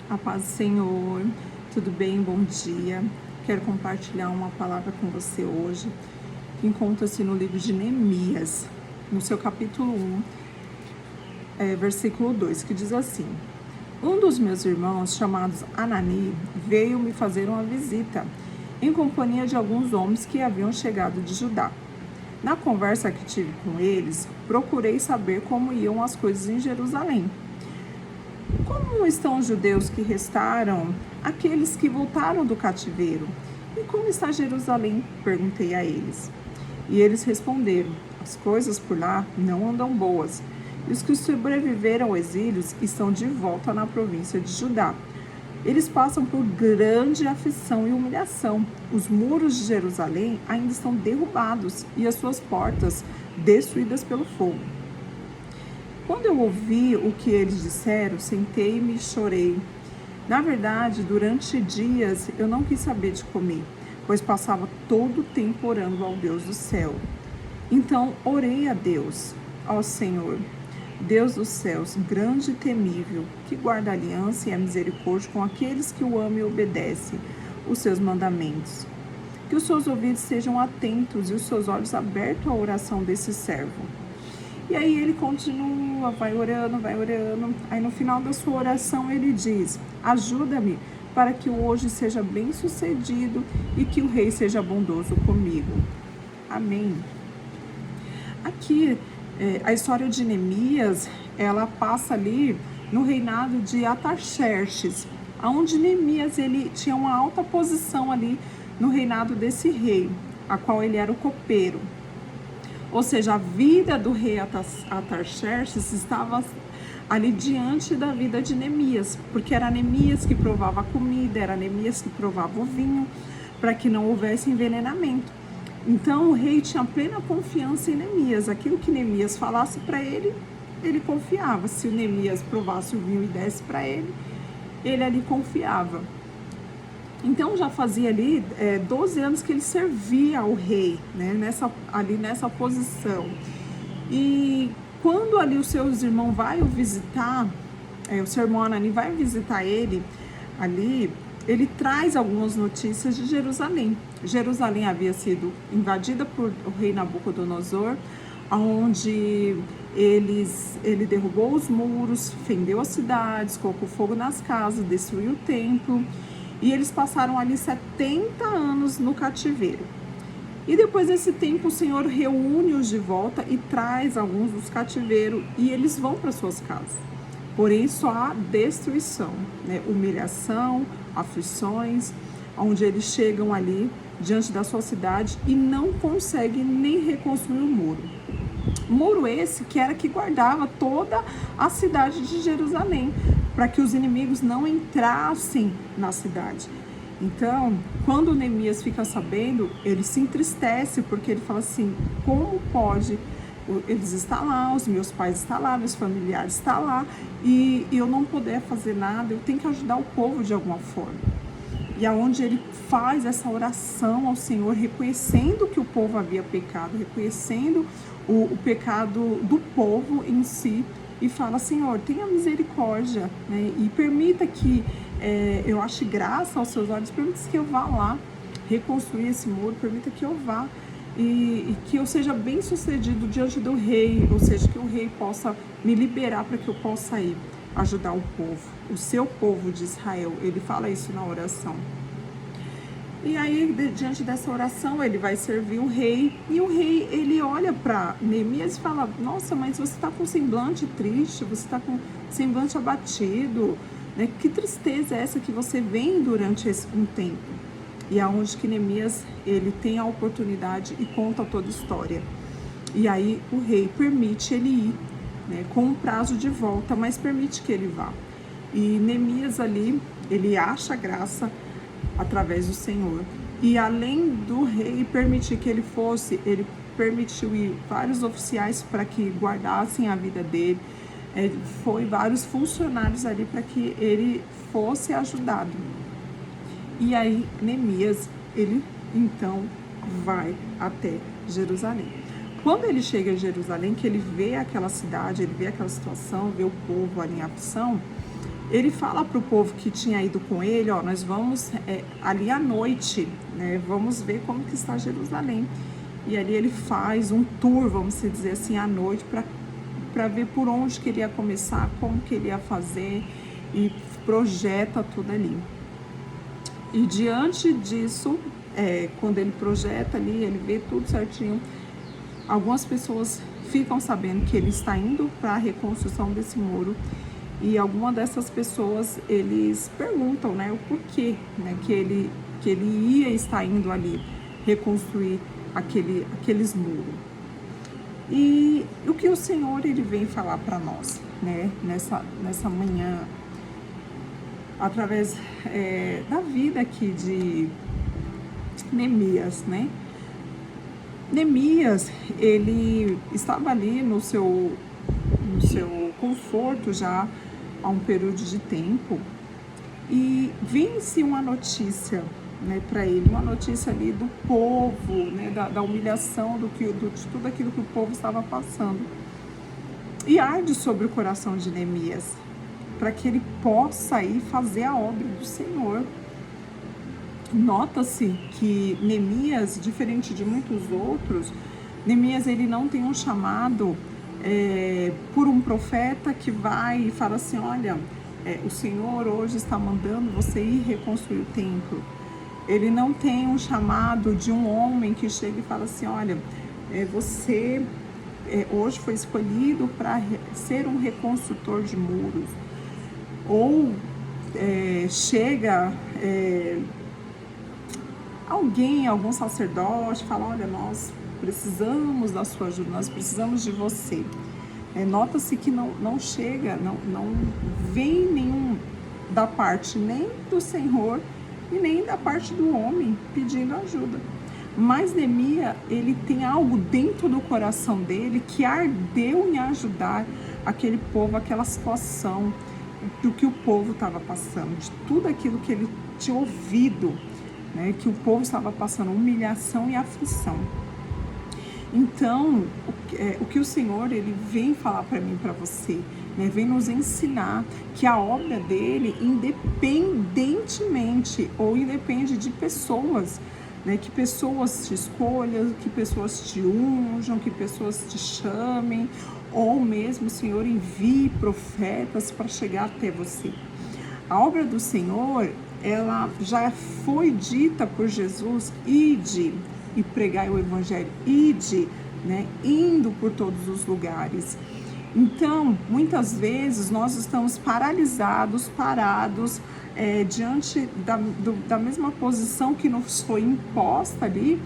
A paz do Senhor, tudo bem? Bom dia. Quero compartilhar uma palavra com você hoje, que encontra-se no livro de Neemias, no seu capítulo 1, versículo 2, que diz assim: Um dos meus irmãos, chamados Anani, veio me fazer uma visita, em companhia de alguns homens que haviam chegado de Judá. Na conversa que tive com eles, procurei saber como iam as coisas em Jerusalém. Como estão os judeus que restaram, aqueles que voltaram do cativeiro? E como está Jerusalém? Perguntei a eles. E eles responderam: as coisas por lá não andam boas, e os que sobreviveram ao exílio estão de volta na província de Judá. Eles passam por grande aflição e humilhação. Os muros de Jerusalém ainda estão derrubados e as suas portas destruídas pelo fogo. Quando eu ouvi o que eles disseram, sentei-me e chorei. Na verdade, durante dias eu não quis saber de comer, pois passava todo o tempo orando ao Deus do céu. Então orei a Deus: ó Senhor, Deus dos céus, grande e temível, que guarda a aliança e a misericórdia com aqueles que o amam e obedecem os seus mandamentos. Que os seus ouvidos sejam atentos e os seus olhos abertos à oração desse servo. E aí ele continua, vai orando. Aí no final da sua oração ele diz: ajuda-me para que hoje seja bem sucedido e que o rei seja bondoso comigo. Amém. Aqui, a história de Neemias, ela passa ali no reinado de Artaxerxes, onde Neemias ele tinha uma alta posição ali no reinado desse rei, a qual ele era o copeiro. Ou seja, a vida do rei Artaxerxes estava ali diante da vida de Neemias, porque era Neemias que provava a comida, era Neemias que provava o vinho, para que não houvesse envenenamento. Então o rei tinha plena confiança em Neemias. Aquilo que Neemias falasse para ele, ele confiava. Se o Neemias provasse o vinho e desse para ele, ele ali confiava. Então já fazia ali 12 anos que ele servia ao rei, né, nessa posição. E quando ali os seus irmãos vai o visitar, o seu irmão Anani vai visitar ele ali, ele traz algumas notícias de Jerusalém. Jerusalém havia sido invadida por o rei Nabucodonosor, onde ele derrubou os muros, fendeu as cidades, colocou fogo nas casas, destruiu o templo. E eles passaram ali 70 anos no cativeiro. E depois desse tempo o Senhor reúne-os de volta e traz alguns dos cativeiros e eles vão para suas casas. Porém só há destruição, né? Humilhação, aflições, onde eles chegam ali diante da sua cidade e não conseguem nem reconstruir o muro. Muro esse que era que guardava toda a cidade de Jerusalém, para que os inimigos não entrassem na cidade. Então, quando Neemias fica sabendo, ele se entristece, porque ele fala assim: como pode eles estão lá, os meus pais estão lá, meus familiares estão lá, e eu não poder fazer nada, eu tenho que ajudar o povo de alguma forma. E aonde ele faz essa oração ao Senhor, reconhecendo que o povo havia pecado, reconhecendo o pecado do povo em si, e fala: Senhor, tenha misericórdia, né? E permita que eu ache graça aos seus olhos, permita que eu vá lá reconstruir esse muro, permita que eu vá e que eu seja bem sucedido diante do rei, ou seja, que o rei possa me liberar para que eu possa ir ajudar o povo, o seu povo de Israel. Ele fala isso na oração. E aí, diante dessa oração, ele vai servir o rei, e o rei, ele olha para Neemias e fala: nossa, mas você está com semblante triste, você está com semblante abatido, né? Que tristeza é essa que você vem durante um tempo? E aonde que Neemias, ele tem a oportunidade e conta toda a história. E aí o rei permite ele ir, né, com um prazo de volta, mas permite que ele vá. E Neemias ali, ele acha graça através do Senhor. E além do rei permitir que ele fosse, ele permitiu ir vários oficiais para que guardassem a vida dele. Foi vários funcionários ali para que ele fosse ajudado. E aí Neemias, ele então vai até Jerusalém. Quando ele chega em Jerusalém, que ele vê aquela cidade, ele vê aquela situação, vê o povo ali em aflição, ele fala para o povo que tinha ido com ele, ó, nós vamos ali à noite, né, vamos ver como que está Jerusalém. E ali ele faz um tour, vamos dizer assim, à noite, para ver por onde que ele ia começar, como que ele ia fazer, e projeta tudo ali. E diante disso, quando ele projeta ali, ele vê tudo certinho, algumas pessoas ficam sabendo que ele está indo para a reconstrução desse muro. E alguma dessas pessoas, eles perguntam, né, o porquê, né, que ele ia estar indo ali reconstruir aqueles muros. E o que o Senhor, ele vem falar para nós, né, nessa manhã, através da vida aqui de Neemias, né? Neemias, ele estava ali no seu conforto já há um período de tempo, e vem-se uma notícia, né, para ele, uma notícia ali do povo, né, da humilhação, de tudo aquilo que o povo estava passando, e arde sobre o coração de Neemias, para que ele possa ir fazer a obra do Senhor. Nota-se que Neemias, diferente de muitos outros, Neemias, ele não tem um chamado por um profeta que vai e fala assim, olha, o Senhor hoje está mandando você ir reconstruir o templo. Ele não tem um chamado de um homem que chega e fala assim, olha, você hoje foi escolhido para ser um reconstrutor de muros. Ou chega algum sacerdote, fala, olha, nós precisamos da sua ajuda, nós precisamos de você. Nota-se que não chega, não vem nenhum da parte nem do Senhor e nem da parte do homem pedindo ajuda. Mas Neemias, ele tem algo dentro do coração dele que ardeu em ajudar aquele povo, aquela situação do que o povo estava passando, de tudo aquilo que ele tinha ouvido, né, que o povo estava passando, humilhação e aflição. Então, o que o Senhor, ele vem falar para mim, para você, né, vem nos ensinar que a obra dele, independentemente ou independe de pessoas, né, que pessoas te escolham, que pessoas te unjam, que pessoas te chamem, ou mesmo o Senhor envie profetas para chegar até você. A obra do Senhor, ela já foi dita por Jesus, ide e pregai o evangelho, ide, né, indo por todos os lugares. Então, muitas vezes nós estamos parados, diante da mesma posição que nos foi imposta ali,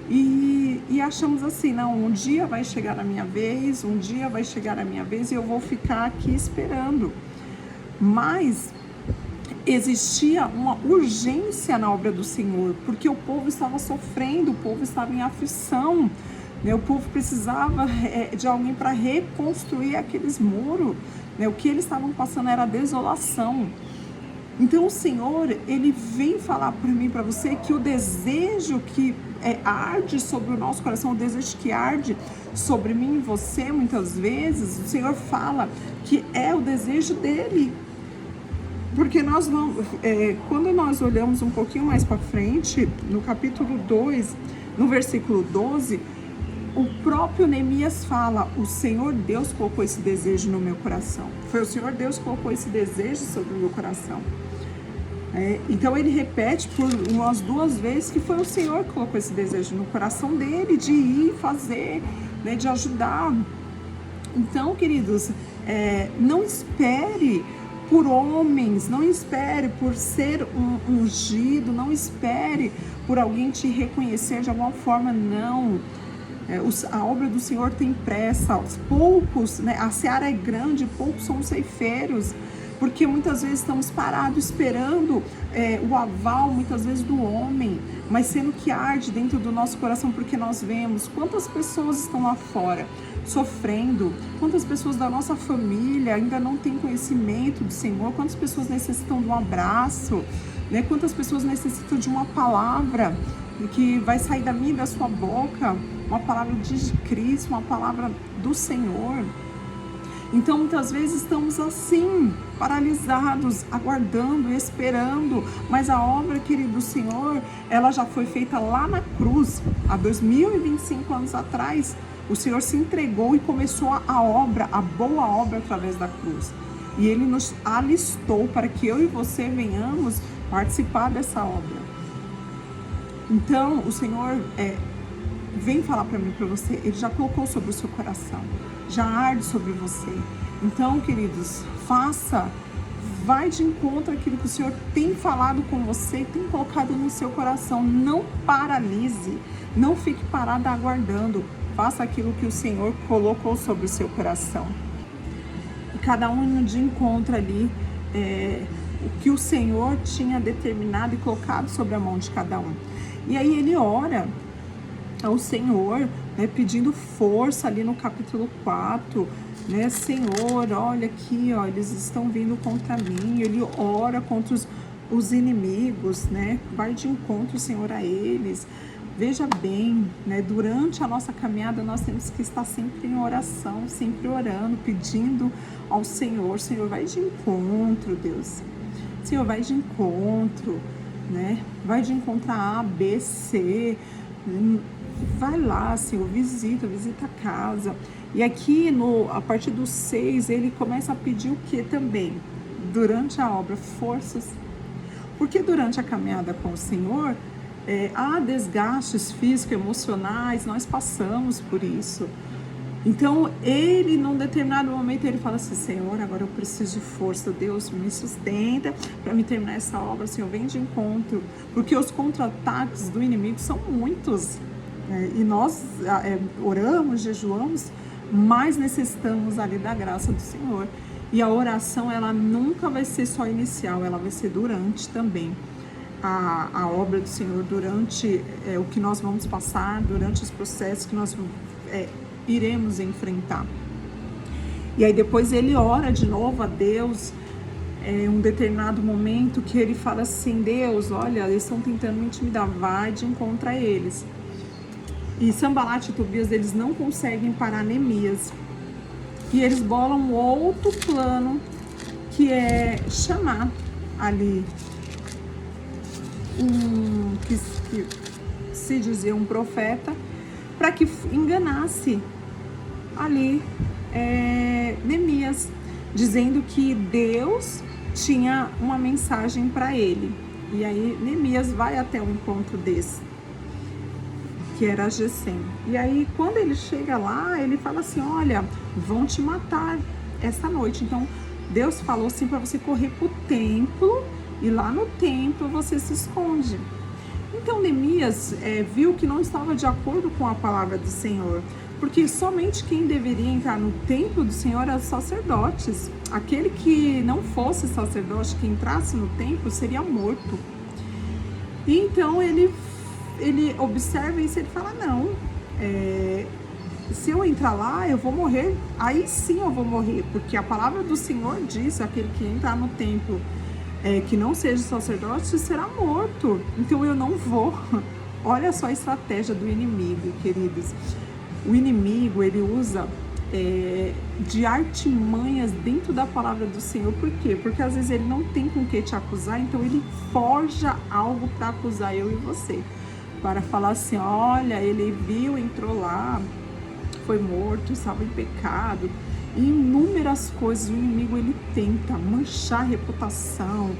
e achamos assim, não, um dia vai chegar a minha vez, e eu vou ficar aqui esperando. Mas existia uma urgência na obra do Senhor, porque o povo estava sofrendo, o povo estava em aflição, né? O povo precisava de alguém para reconstruir aqueles muros, né? O que eles estavam passando era desolação. Então o Senhor, ele vem falar para mim, para você, que o desejo que arde sobre o nosso coração, o desejo que arde sobre mim e você, muitas vezes, o Senhor fala que é o desejo dele. Porque nós vamos, quando nós olhamos um pouquinho mais para frente, no capítulo 2, no versículo 12, o próprio Neemias fala, o Senhor Deus colocou esse desejo no meu coração. Foi o Senhor Deus que colocou esse desejo sobre o meu coração. Então ele repete por umas 2 vezes que foi o Senhor que colocou esse desejo no coração dele, de ir fazer, né, de ajudar. Então, queridos, não espere por homens, não espere por ser ungido, não espere por alguém te reconhecer de alguma forma, não. A obra do Senhor tem pressa, aos poucos, né, a seara é grande, poucos são os ceifeiros, porque muitas vezes estamos parados esperando o aval, muitas vezes do homem, mas sendo que arde dentro do nosso coração, porque nós vemos quantas pessoas estão lá fora sofrendo, quantas pessoas da nossa família ainda não têm conhecimento do Senhor, quantas pessoas necessitam de um abraço, né? Quantas pessoas necessitam de uma palavra que vai sair da minha e da sua boca, uma palavra de Cristo, uma palavra do Senhor. Então, muitas vezes estamos assim, paralisados, aguardando, esperando, mas a obra, querido do Senhor, ela já foi feita lá na cruz, há 2025 anos atrás. O Senhor se entregou e começou a obra, a boa obra através da cruz. E Ele nos alistou para que eu e você venhamos participar dessa obra. Então, o Senhor vem falar para mim, para você, Ele já colocou sobre o seu coração, já arde sobre você. Então, queridos, vai de encontro àquilo que o Senhor tem falado com você, tem colocado no seu coração. Não paralise, não fique parado aguardando. Faça aquilo que o Senhor colocou sobre o seu coração. E cada um de encontro ali o que o Senhor tinha determinado e colocado sobre a mão de cada um. E aí ele ora ao Senhor, né, pedindo força ali no capítulo 4, né, Senhor, olha aqui, ó, eles estão vindo contra mim. Ele ora contra os inimigos, né, vai de encontro, Senhor, a eles. Veja bem, né, durante a nossa caminhada nós temos que estar sempre em oração, sempre orando, pedindo ao Senhor. Senhor, vai de encontro, Deus. Senhor, vai de encontro, né? Vai de encontro a B, C. Vai lá, Senhor, visita a casa. E aqui, a partir do 6, ele começa a pedir o que também? Durante a obra, forças. Porque durante a caminhada com o Senhor, há desgastes físicos, emocionais, nós passamos por isso. Então, ele, num determinado momento, ele fala assim, Senhor, agora eu preciso de força, Deus me sustenta para me terminar essa obra, Senhor, vem de encontro, porque os contra-ataques do inimigo são muitos, e nós oramos, jejuamos, mas necessitamos ali da graça do Senhor. E a oração, ela nunca vai ser só inicial, ela vai ser durante também. A obra do Senhor, durante o que nós vamos passar, durante os processos que nós iremos enfrentar. E aí depois ele ora de novo a Deus, um determinado momento que ele fala assim, Deus, olha, eles estão tentando me intimidar, vai de encontro a eles. E Sanbalat e Tobias, eles não conseguem parar Neemias. E eles bolam outro plano, que é chamar ali que se dizia um profeta, para que enganasse ali Neemias, dizendo que Deus tinha uma mensagem para ele. E aí Neemias vai até um encontro desse, que era Gesem. E aí quando ele chega lá, ele fala assim, olha, vão te matar essa noite. Então Deus falou assim para você correr pro templo, e lá no templo você se esconde. Então Neemias viu que não estava de acordo com a palavra do Senhor, porque somente quem deveria entrar no templo do Senhor eram os sacerdotes. Aquele que não fosse sacerdote, que entrasse no templo, seria morto. E então ele observa isso e ele fala, não, se eu entrar lá, eu vou morrer, aí sim eu vou morrer, porque a palavra do Senhor diz, aquele que entrar no templo que não seja sacerdote será morto, então eu não vou. Olha só a estratégia do inimigo, queridos. O inimigo, ele usa de artimanhas dentro da palavra do Senhor. Por quê? Porque às vezes ele não tem com que te acusar, então ele forja algo para acusar eu e você, para falar assim, olha, ele viu, entrou lá, foi morto, estava em pecado. E inúmeras coisas o inimigo ele tenta manchar a reputação,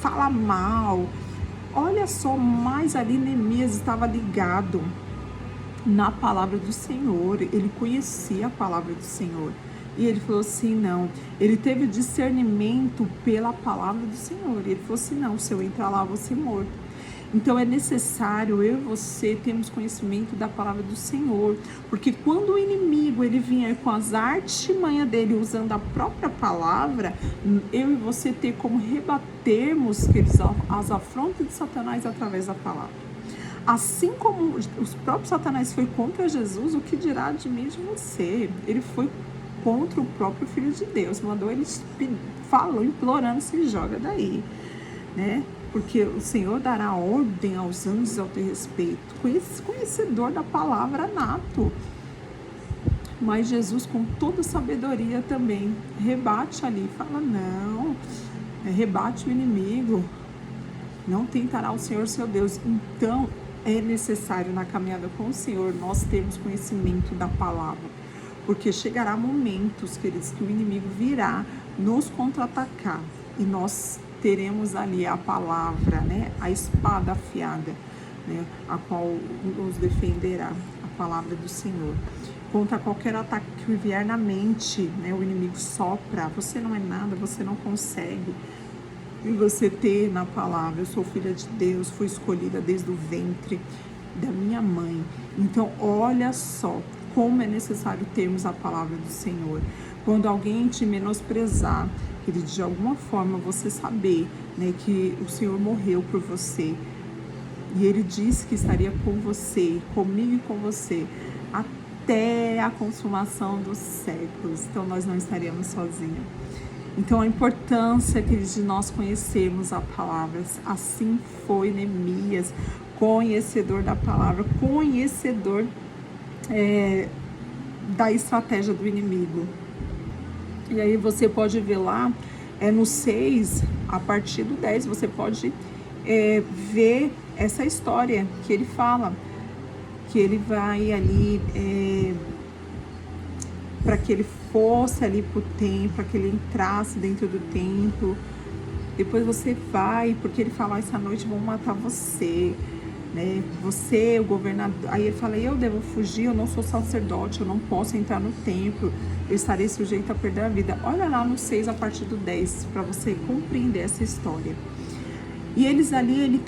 falar mal. Olha só, mas ali Neemias estava ligado na palavra do Senhor, ele conhecia a palavra do Senhor. E ele falou assim, não, ele teve discernimento pela palavra do Senhor. E ele falou assim, não, se eu entrar lá, eu vou ser morto. Então é necessário eu e você termos conhecimento da palavra do Senhor, porque quando o inimigo ele vier com as artimanhas dele usando a própria palavra, eu e você ter como rebatermos as afrontas de Satanás através da palavra. Assim como os próprios Satanás foi contra Jesus, o que dirá de mim e de você? Ele foi contra o próprio Filho de Deus, mandou ele, falou, implorando, se joga daí, né? Porque o Senhor dará ordem aos anjos ao teu respeito, conhecedor da palavra nato. Mas Jesus, com toda sabedoria também, rebate ali, fala, não, rebate o inimigo, não tentará o Senhor seu Deus. Então, é necessário na caminhada com o Senhor nós termos conhecimento da palavra, porque chegará momentos, queridos, que o inimigo virá nos contra-atacar e nós teremos ali a palavra, né, a espada afiada, né, a qual nos defenderá, a palavra do Senhor. Contra qualquer ataque que vier na mente, né, o inimigo sopra, você não é nada, você não consegue. E você ter na palavra, eu sou filha de Deus, fui escolhida desde o ventre da minha mãe. Então, olha só como é necessário termos a palavra do Senhor. Quando alguém te menosprezar, de alguma forma você saber, né, que o Senhor morreu por você. E Ele disse que estaria com você, comigo e com você, até a consumação dos séculos. Então, nós não estaríamos sozinhos. Então, a importância, queridos, de nós conhecermos a palavra. Assim foi Neemias, conhecedor da palavra, conhecedor da estratégia do inimigo. E aí você pode ver lá, no 6, a partir do 10, você pode ver essa história que ele fala, que ele vai ali para que ele fosse ali para o templo, para que ele entrasse dentro do templo. Depois você vai, porque ele fala, essa noite vão matar você, né? Você, o governador. Aí ele fala, eu devo fugir, eu não sou sacerdote, eu não posso entrar no templo, eu estarei sujeito a perder a vida. Olha lá no 6 a partir do 10, para você compreender essa história. E eles ali,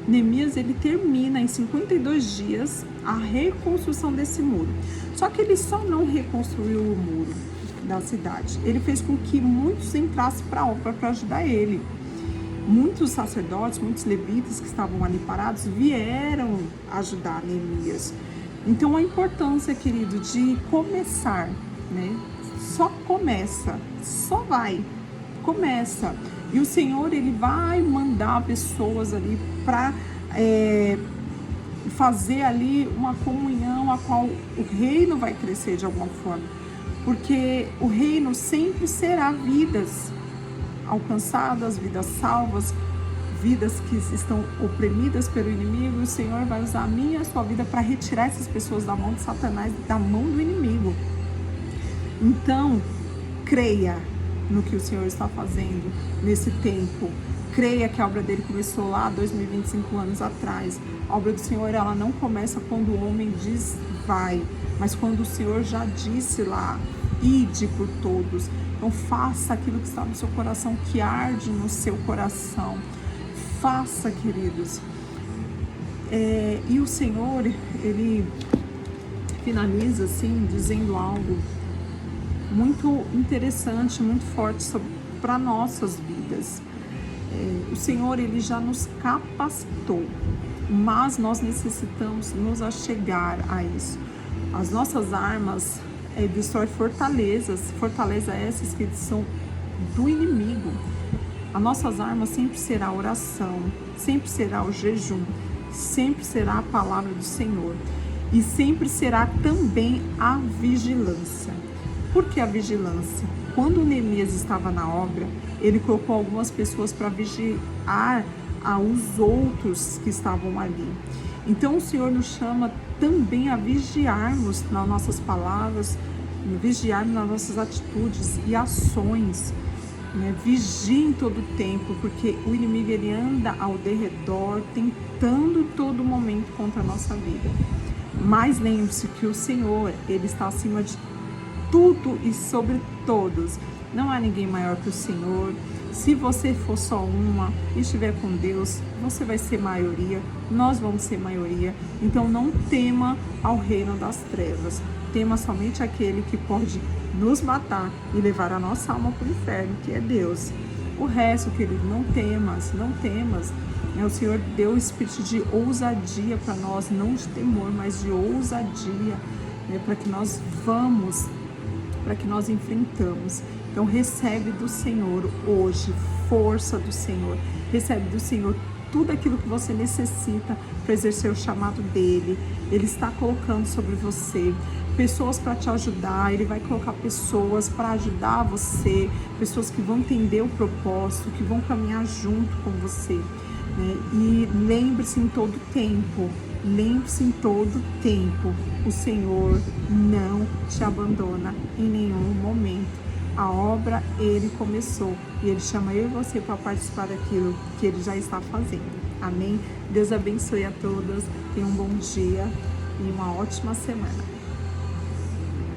Neemias, ele termina em 52 dias a reconstrução desse muro. Só que ele só não reconstruiu o muro da cidade. Ele fez com que muitos entrassem para a obra para ajudar ele. Muitos sacerdotes, muitos levitas que estavam ali parados vieram ajudar Neemias. Então a importância, querido, de começar, né? Só começa, só vai, começa. E o Senhor, Ele vai mandar pessoas ali para fazer ali uma comunhão a qual o reino vai crescer de alguma forma. Porque o reino sempre será vidas alcançadas, vidas salvas, vidas que estão oprimidas pelo inimigo. E o Senhor vai usar a minha e a sua vida para retirar essas pessoas da mão de Satanás, da mão do inimigo. Então, creia no que o Senhor está fazendo nesse tempo. Creia que a obra dele começou lá 2025 anos atrás. A obra do Senhor, ela não começa quando o homem diz vai, mas quando o Senhor já disse lá, ide por todos. Então faça aquilo que está no seu coração, que arde no seu coração. Faça, queridos. E o Senhor, Ele finaliza assim, dizendo algo muito interessante, muito forte para nossas vidas. O Senhor, Ele já nos capacitou, mas nós necessitamos nos achegar a isso. As nossas armas destroem fortalezas essas que são do inimigo. As nossas armas sempre será a oração, sempre será o jejum, sempre será a palavra do Senhor e sempre será também a vigilância. Por que a vigilância? Quando Neemias estava na obra, ele colocou algumas pessoas para vigiar aos outros que estavam ali. Então o Senhor nos chama também a vigiarmos nas nossas palavras, vigiarmos nas nossas atitudes e ações. Vigie em todo o tempo, porque o inimigo, ele anda ao derredor, tentando todo momento contra a nossa vida. Mas lembre-se que o Senhor, Ele está acima de tudo e sobre todos. Não há ninguém maior que o Senhor. Se você for só uma e estiver com Deus, você vai ser maioria, nós vamos ser maioria. Então não tema ao reino das trevas, tema somente aquele que pode nos matar e levar a nossa alma para o inferno, que é Deus. O resto, querido, não temas. O Senhor deu o espírito de ousadia para nós, não de temor, mas de ousadia, para que nós vamos, para que nós enfrentamos. Então recebe do Senhor hoje, força do Senhor, recebe do Senhor tudo aquilo que você necessita para exercer o chamado dele. Ele está colocando sobre você. pessoas para te ajudar, Ele vai colocar pessoas para ajudar você, pessoas que vão entender o propósito, que vão caminhar junto com você, né? E lembre-se em todo tempo, o Senhor não te abandona em nenhum momento. A obra Ele começou e Ele chama eu e você para participar daquilo que Ele já está fazendo. Amém? Deus abençoe a todos, tenham um bom dia e uma ótima semana.